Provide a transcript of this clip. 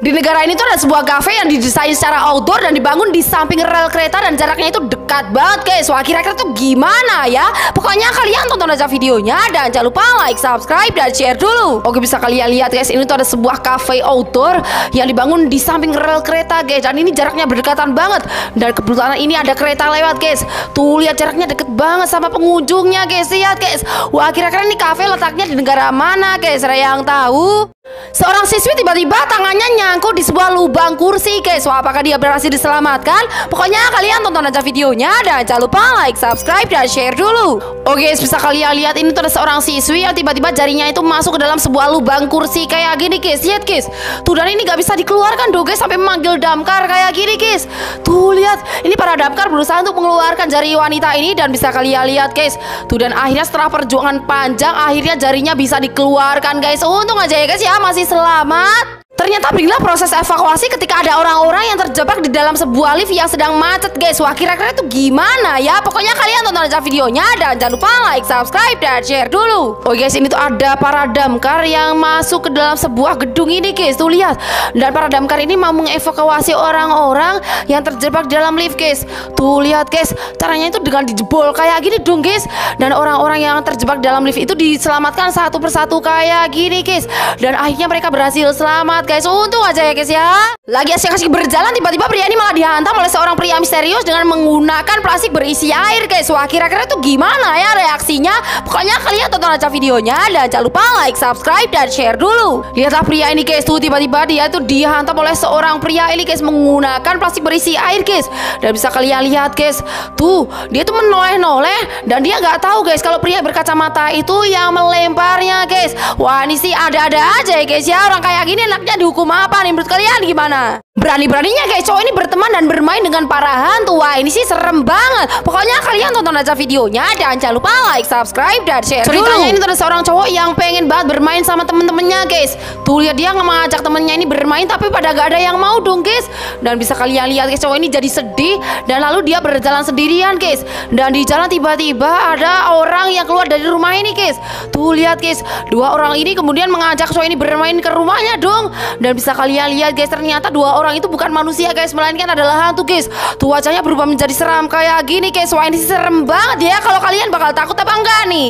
Di negara ini tuh ada sebuah cafe yang didesain secara outdoor dan dibangun di samping rel kereta dan jaraknya itu dekat banget guys. Wah, kira-kira tuh gimana ya? Pokoknya kalian tonton aja videonya dan jangan lupa like, subscribe, dan share dulu. Oke, bisa kalian lihat guys, ini tuh ada sebuah cafe outdoor yang dibangun di samping rel kereta guys. Dan ini jaraknya berdekatan banget. Dan kebetulan ini ada kereta lewat guys. Tuh lihat jaraknya deket banget sama pengunjungnya guys. Lihat guys. Wah, kira-kira ini cafe letaknya di negara mana guys? Ada yang tahu? Seorang siswi tiba-tiba tangannya nyangkut di sebuah lubang kursi guys. Wah, apakah dia berhasil diselamatkan? Pokoknya kalian tonton aja videonya dan jangan lupa like, subscribe, dan share dulu. Oke guys, bisa kalian lihat ini tuh ada seorang siswi yang tiba-tiba jarinya itu masuk ke dalam sebuah lubang kursi kayak gini guys. Lihat guys. Tuh, dan ini gak bisa dikeluarkan dong guys, sampai memanggil damkar kayak gini guys. Tuh lihat, ini para damkar berusaha untuk mengeluarkan jari wanita ini dan bisa kalian lihat guys. Tuh, dan akhirnya setelah perjuangan panjang akhirnya jarinya bisa dikeluarkan guys. Untung aja ya guys ya, masih selamat. Ternyata beginilah proses evakuasi ketika ada orang-orang yang terjebak di dalam sebuah lift yang sedang macet guys. Wah, kira-kira itu gimana ya? Pokoknya kalian tonton aja videonya dan jangan lupa like, subscribe, dan share dulu. Oh guys, ini tuh ada para damkar yang masuk ke dalam sebuah gedung ini guys. Tuh lihat. Dan para damkar ini mau mengevakuasi orang-orang yang terjebak di dalam lift guys. Tuh lihat guys, caranya itu dengan dijebol kayak gini dong guys. Dan orang-orang yang terjebak di dalam lift itu diselamatkan satu persatu kayak gini guys. Dan akhirnya mereka berhasil selamat guys. Untung aja ya guys ya. Lagi asyik-asyik berjalan, tiba-tiba pria ini malah dihantam oleh seorang pria misterius dengan menggunakan plastik berisi air guys. Wah, kira-kira itu gimana ya reaksinya? Pokoknya kalian tonton aja videonya dan jangan lupa like, subscribe, dan share dulu. Lihatlah pria ini guys. Tuh tiba-tiba dia tuh dihantam oleh seorang pria ini guys menggunakan plastik berisi air guys. Dan bisa kalian lihat guys, tuh dia tuh menoleh-noleh dan dia nggak tahu guys kalau pria berkacamata itu yang melemparnya guys. Wah, ini sih ada-ada aja ya guys ya. Orang kayak gini enaknya dihukum apa nih menurut kalian gimana? Berani-beraninya guys cowok ini berteman dan bermain dengan para hantu. Wah, ini sih serem banget. Pokoknya kalian tonton aja videonya dan jangan lupa like, subscribe, dan share ceritanya dulu. Ini tuh ada seorang cowok yang pengen banget bermain sama temen-temennya guys. Tuh lihat, dia ngajak temennya ini bermain tapi pada gak ada yang mau dong guys. Dan bisa kalian lihat guys, cowok ini jadi sedih dan lalu dia berjalan sendirian guys. Dan di jalan tiba-tiba ada orang yang keluar dari rumah ini guys. Tuh lihat guys, dua orang ini kemudian mengajak cowok ini bermain ke rumahnya dong. Dan bisa kalian lihat guys, ternyata dua orang itu bukan manusia guys, melainkan adalah hantu guys. Tuh wajahnya berubah menjadi seram kayak gini guys. Wah, ini serem banget ya. Kalau kalian bakal takut apa enggak nih?